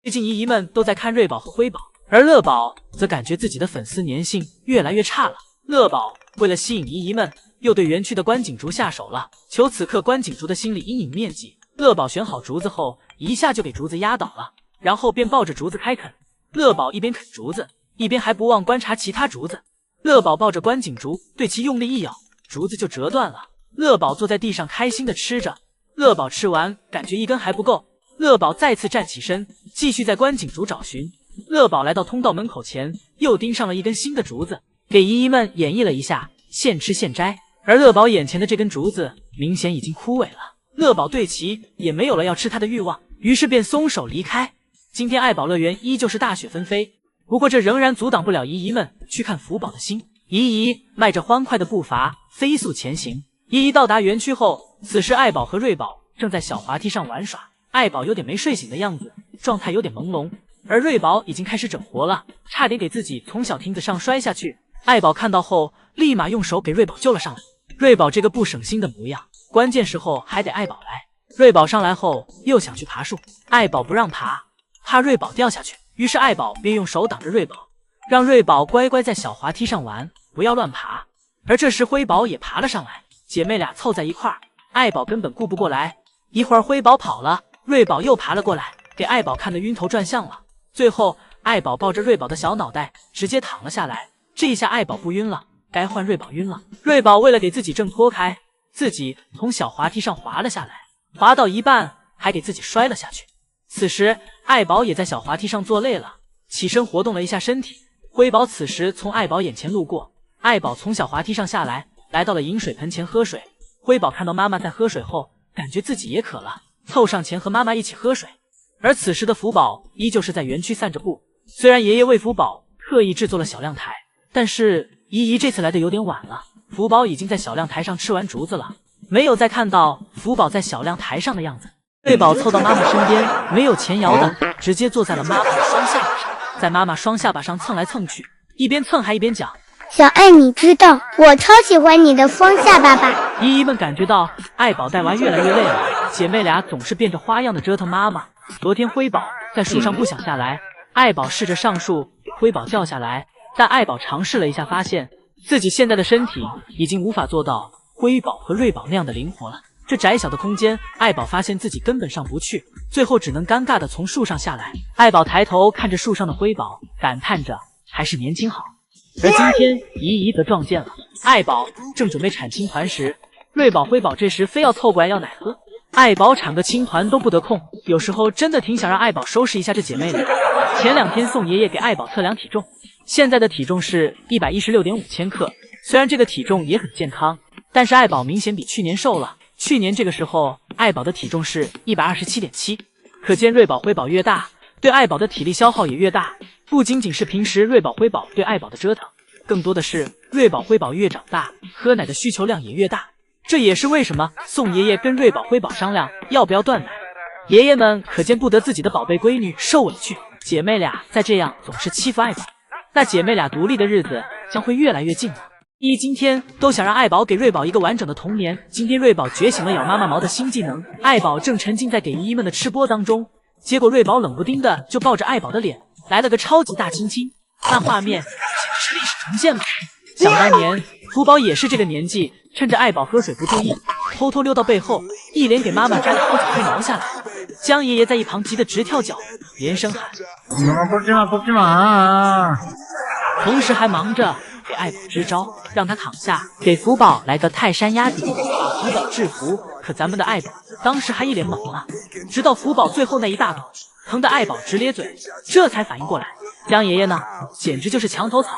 最近姨姨们都在看瑞宝和辉宝，而乐宝则感觉自己的粉丝粘性越来越差了。乐宝为了吸引姨姨们，又对园区的关景竹下手了。求此刻关景竹的心理阴影面积，乐宝选好竹子后，一下就给竹子压倒了，然后便抱着竹子开啃。乐宝一边啃竹子，一边还不忘观察其他竹子。乐宝抱着关景竹，对其用力一咬，竹子就折断了。乐宝坐在地上开心的吃着。乐宝吃完，感觉一根还不够。乐宝再次站起身，继续在关景竹找寻。乐宝来到通道门口前，又盯上了一根新的竹子，给姨姨们演绎了一下，现吃现摘。而乐宝眼前的这根竹子明显已经枯萎了，乐宝对其也没有了要吃它的欲望，于是便松手离开。今天爱宝乐园依旧是大雪纷飞，不过这仍然阻挡不了姨姨们去看福宝的心。姨姨迈着欢快的步伐飞速前行。姨姨到达园区后，此时爱宝和瑞宝正在小滑梯上玩耍。爱宝有点没睡醒的样子，状态有点朦胧，而瑞宝已经开始整活了，差点给自己从小亭子上摔下去。爱宝看到后，立马用手给瑞宝救了上来。瑞宝这个不省心的模样，关键时候还得爱宝来。瑞宝上来后又想去爬树，爱宝不让爬，怕瑞宝掉下去，于是爱宝便用手挡着瑞宝，让瑞宝乖乖在小滑梯上玩，不要乱爬。而这时辉宝也爬了上来，姐妹俩凑在一块儿，爱宝根本顾不过来。一会儿辉宝跑了，瑞宝又爬了过来，给爱宝看得晕头转向了。最后爱宝抱着瑞宝的小脑袋直接躺了下来，这一下爱宝不晕了，该换瑞宝晕了。瑞宝为了给自己挣脱开，自己从小滑梯上滑了下来，滑到一半还给自己摔了下去。此时爱宝也在小滑梯上坐累了，起身活动了一下身体。辉宝此时从爱宝眼前路过，爱宝从小滑梯上下来，来到了饮水盆前喝水。辉宝看到妈妈在喝水后，感觉自己也渴了，凑上前和妈妈一起喝水。而此时的福宝依旧是在园区散着步，虽然爷爷为福宝特意制作了小亮台，但是姨姨这次来的有点晚了，福宝已经在小亮台上吃完竹子了，没有再看到福宝在小亮台上的样子。瑞宝凑到妈妈身边，没有前摇的直接坐在了妈妈的双下巴上，在妈妈双下巴上蹭来蹭去，一边蹭还一边讲：小爱，你知道我超喜欢你的双下巴吧？姨姨们感觉到爱宝带娃越来越累了，姐妹俩总是变着花样的折腾妈妈。昨天辉宝在树上不想下来，爱宝试着上树给辉宝叫下来，但爱宝尝试了一下，发现自己现在的身体已经无法做到辉宝和瑞宝那样的灵活了。这窄小的空间，爱宝发现自己根本上不去，最后只能尴尬的从树上下来。爱宝抬头看着树上的辉宝，感叹着还是年轻好。而今天姨姨则撞见了爱宝正准备产青团时，瑞宝辉宝这时非要凑过来要奶喝，爱宝产个青团都不得空，有时候真的挺想让爱宝收拾一下这姐妹的。前2天宋爷爷给爱宝测量体重，现在的体重是116.5千克，虽然这个体重也很健康，但是爱宝明显比去年瘦了。去年这个时候爱宝的体重是127.7，可见瑞宝辉宝越大，对爱宝的体力消耗也越大。不仅仅是平时瑞宝辉宝对爱宝的折腾，更多的是瑞宝辉宝越长大，喝奶的需求量也越大。这也是为什么宋爷爷跟瑞宝辉宝商量要不要断奶。爷爷们可见不得自己的宝贝闺女受委屈，姐妹俩再这样总是欺负爱宝，那姐妹俩独立的日子将会越来越近了。依今天都想让爱宝给瑞宝一个完整的童年。今天瑞宝觉醒了咬妈妈毛的新技能，爱宝正沉浸在给姨姨们的吃播当中，结果瑞宝冷不丁的就抱着爱宝的脸来了个超级大亲亲，那画面简直是历史重现嘛。想当年福宝也是这个年纪，趁着爱宝喝水不注意，偷偷溜到背后，一连给妈妈摘了好几根毛下来。江爷爷在一旁急得直跳脚，连声喊뽑지 마，同时还忙着给爱宝支招，让他躺下，给福宝来个泰山压顶，把福宝制服。可咱们的爱宝当时还一脸懵啊，直到福宝最后那一大口，疼得爱宝直咧嘴，这才反应过来。江爷爷呢，简直就是墙头草，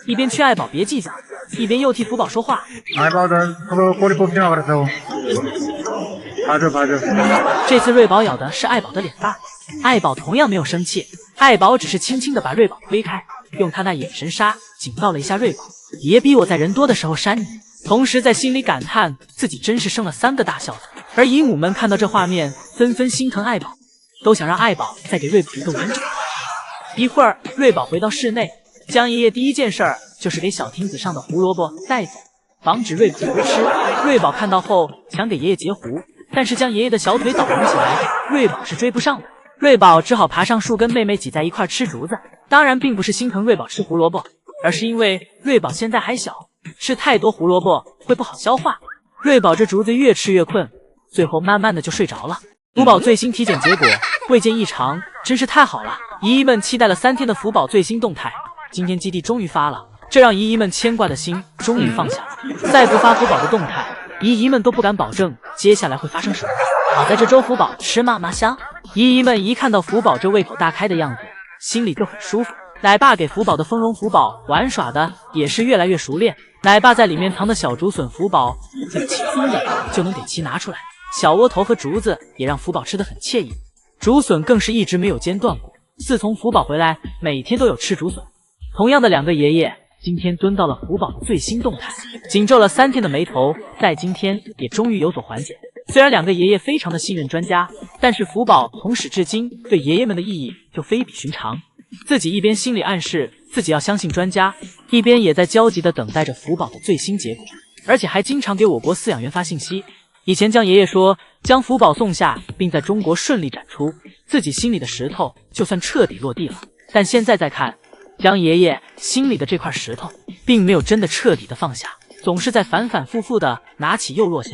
一边劝爱宝别计较，一边又替福宝说话。这次瑞宝咬的是爱宝的脸蛋，爱宝同样没有生气，爱宝只是轻轻的把瑞宝推开，用他那眼神杀警告了一下瑞宝，别逼我在人多的时候扇你，同时在心里感叹自己真是生了3个大孝子。而姨母们看到这画面，纷纷心疼爱宝，都想让爱宝再给瑞宝一个完整的。一会儿瑞宝回到室内，江爷爷第一件事就是给小亭子上的胡萝卜带走，防止瑞宝偷吃。瑞宝看到后想给爷爷截胡，但是将爷爷的小腿倒腾起来，瑞宝是追不上的。瑞宝只好爬上树跟妹妹挤在一块吃竹子。当然并不是心疼瑞宝吃胡萝卜，而是因为瑞宝现在还小，吃太多胡萝卜会不好消化。瑞宝这竹子越吃越困，最后慢慢的就睡着了。福宝最新体检结果未见异常，真是太好了！姨姨们期待了3天的福宝最新动态，今天基地终于发了，这让姨姨们牵挂的心终于放下了。再不发福宝的动态，姨姨们都不敢保证接下来会发生什么。好在这周福宝吃嘛嘛香，姨姨们一看到福宝这胃口大开的样子，心里就很舒服。奶爸给福宝的丰容福宝玩耍的也是越来越熟练，奶爸在里面藏的小竹笋福宝很轻松的就能给其拿出来，小窝头和竹子也让福宝吃得很惬意，竹笋更是一直没有间断过。自从福宝回来，每天都有吃竹笋。同样的2个爷爷今天蹲到了福宝的最新动态，紧皱了3天的眉头在今天也终于有所缓解。虽然2个爷爷非常的信任专家，但是福宝从始至今对爷爷们的意义就非比寻常。自己一边心里暗示自己要相信专家，一边也在焦急地等待着福宝的最新结果，而且还经常给我国饲养员发信息。以前江爷爷说将福宝送下并在中国顺利展出，自己心里的石头就算彻底落地了。但现在再看，江爷爷心里的这块石头并没有真的彻底的放下，总是在反反复复的拿起又落下。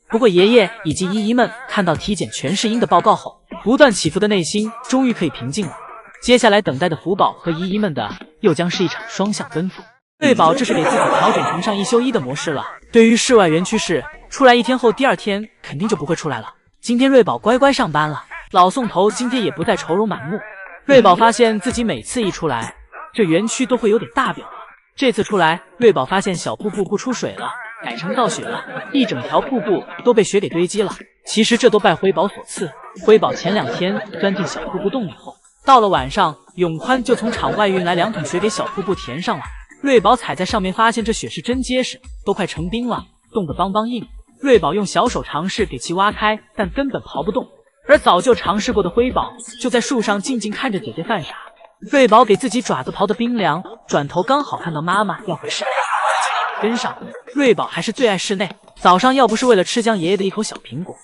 不过爷爷以及姨姨们看到体检全是阴的报告后，不断起伏的内心终于可以平静了。接下来等待的福宝和姨姨们的又将是一场双向奔赴。瑞宝这是给自己调整成上1休1的模式了。对于室外园区事，出来1天后第2天肯定就不会出来了。今天瑞宝乖乖上班了，老宋头今天也不再愁容满目。瑞宝发现自己每次一出来，这园区都会有点大表了。这次出来，瑞宝发现小瀑布不出水了，改成造雪了，一整条瀑布都被雪给堆积了。其实这都拜辉宝所赐，辉宝前2天钻进小瀑布洞里后，到了晚上，永宽就从场外运来2桶雪给小瀑布填上了。瑞宝踩在上面，发现这雪是真结实，都快成冰了，冻得邦邦硬。瑞宝用小手尝试给其挖开，但根本刨不动。而早就尝试过的辉宝就在树上静静看着姐姐犯傻。瑞宝给自己爪子刨得冰凉，转头刚好看到妈妈要回室内，跟上。瑞宝还是最爱室内，早上要不是为了吃江爷爷的一口小苹果，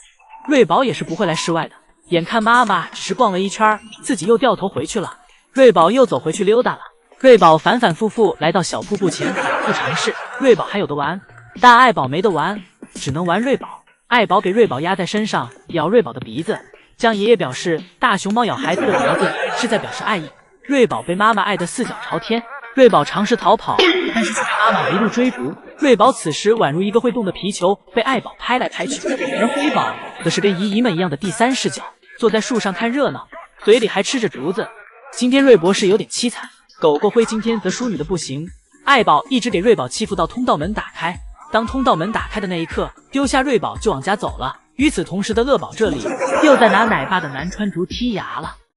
瑞宝也是不会来室外的。眼看妈妈只是逛了1圈，自己又掉头回去了，瑞宝又走回去溜达了。瑞宝反反复复来到小瀑布前，反复尝试。瑞宝还有的玩，但爱宝没得玩，只能玩瑞宝。爱宝给瑞宝压在身上，咬瑞宝的鼻子。江爷爷表示，大熊猫咬孩子的鼻子是在表示爱意。瑞宝被妈妈爱得4脚朝天。瑞宝尝试逃跑，但是却被妈妈一路追逐。瑞宝此时宛如一个会动的皮球，被爱宝拍来拍去。而辉宝则是跟姨姨们一样的第3视角，坐在树上看热闹，嘴里还吃着竹子。今天瑞博士有点凄惨，狗狗灰今天则淑女的不行。爱宝一直给瑞宝欺负到通道门打开，当通道门打开的那一刻，丢下瑞宝就往家走了。与此同时的乐宝这里又在拿奶爸的南川竹剔牙了。